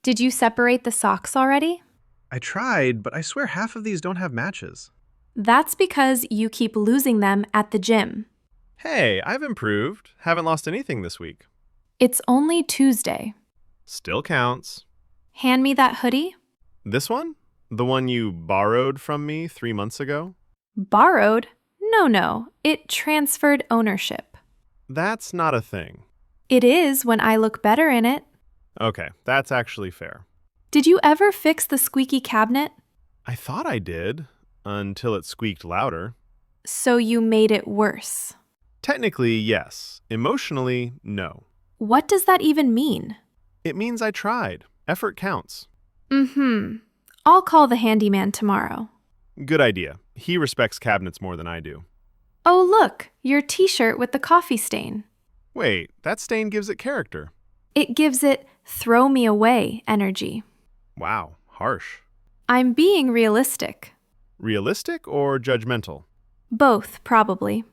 Did you separate the socks already? I tried, but I swear half of these don't have matches. That's because you keep losing them at the gym. Hey, I've improved. Haven't lost anything this week. It's only Tuesday. Still counts. Hand me that hoodie. This one? The one you borrowed from me 3 months ago? Borrowed? No, it transferred ownership. That's not a thing. It is when I look better in it. Okay, that's actually fair. Did you ever fix the squeaky cabinet? I thought I did, until it squeaked louder. So you made it worse. Technically, yes. Emotionally, no. What does that even mean? It means I tried. Effort counts. I'll call the handyman tomorrow. Good idea. He respects cabinets more than I do. Oh, look, your t-shirt with the coffee stain. Wait, that stain gives it character. It gives it throw me away energy. Wow, harsh. I'm being realistic. Realistic or judgmental? Both, probably.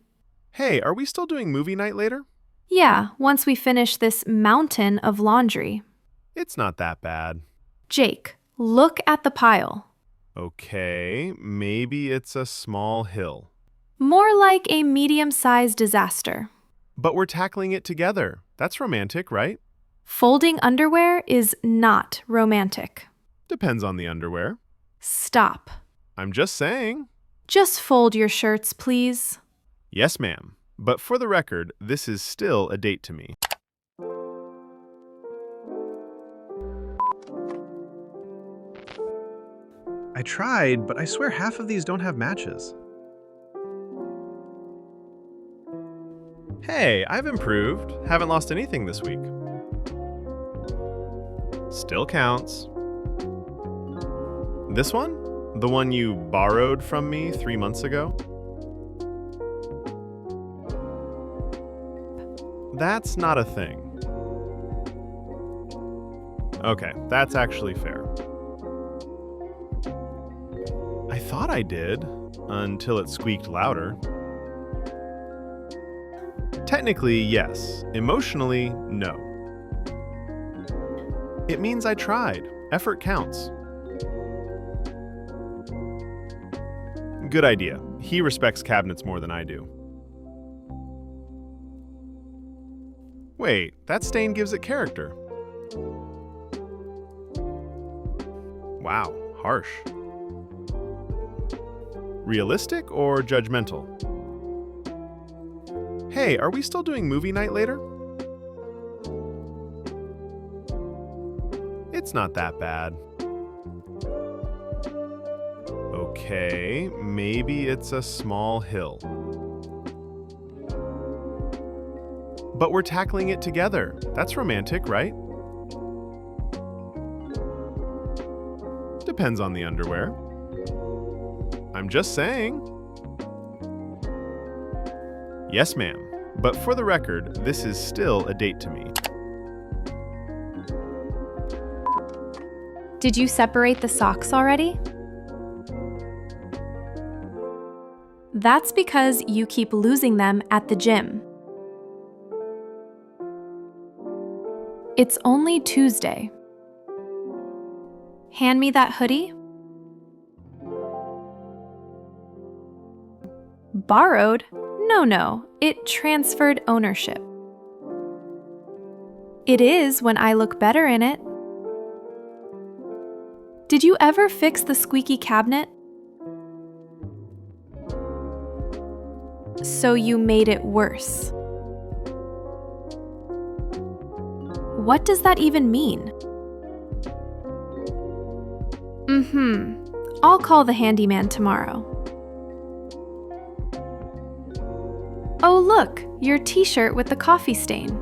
Hey, are we still doing movie night later? Yeah, once we finish this mountain of laundry. It's not that bad. Jake, look at the pile. Okay, maybe it's a small hill. More like a medium-sized disaster. But we're tackling it together. That's romantic, right? Folding underwear is not romantic. Depends on the underwear. Stop. I'm just saying. Just fold your shirts, please. Yes, ma'am. But for the record, this is still a date to me. I tried, but I swear half of these don't have matches. Hey, I've improved. Haven't lost anything this week. Still counts. This one? The one you borrowed from me 3 months ago? That's not a thing. Okay, that's actually fair. I thought I did, until it squeaked louder. Technically, yes. Emotionally, no. It means I tried. Effort counts. Good idea. He respects cabinets more than I do. Wait, that stain gives it character. Wow, harsh. Realistic or judgmental? Hey, are we still doing movie night later? It's not that bad. Okay, maybe it's a small hill. But we're tackling it together. That's romantic, right? Depends on the underwear. I'm just saying. Yes, ma'am. But for the record, this is still a date to me. Did you separate the socks already? That's because you keep losing them at the gym. It's only Tuesday. Hand me that hoodie. Borrowed? No, it transferred ownership. It is when I look better in it. Did you ever fix the squeaky cabinet? So you made it worse. What does that even mean? I'll call the handyman tomorrow. Oh, look, your t-shirt with the coffee stain.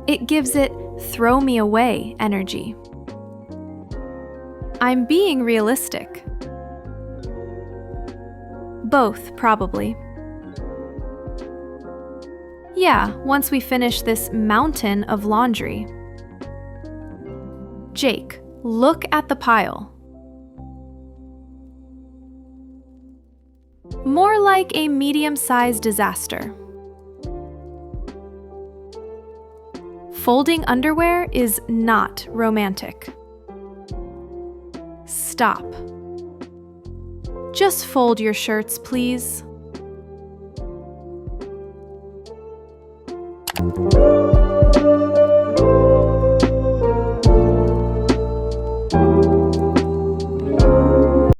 It gives it throw me away energy. I'm being realistic. Both, probably. Yeah, once we finish this mountain of laundry. Jake, look at the pile. More like a medium-sized disaster. Folding underwear is not romantic. Stop. Just fold your shirts, please.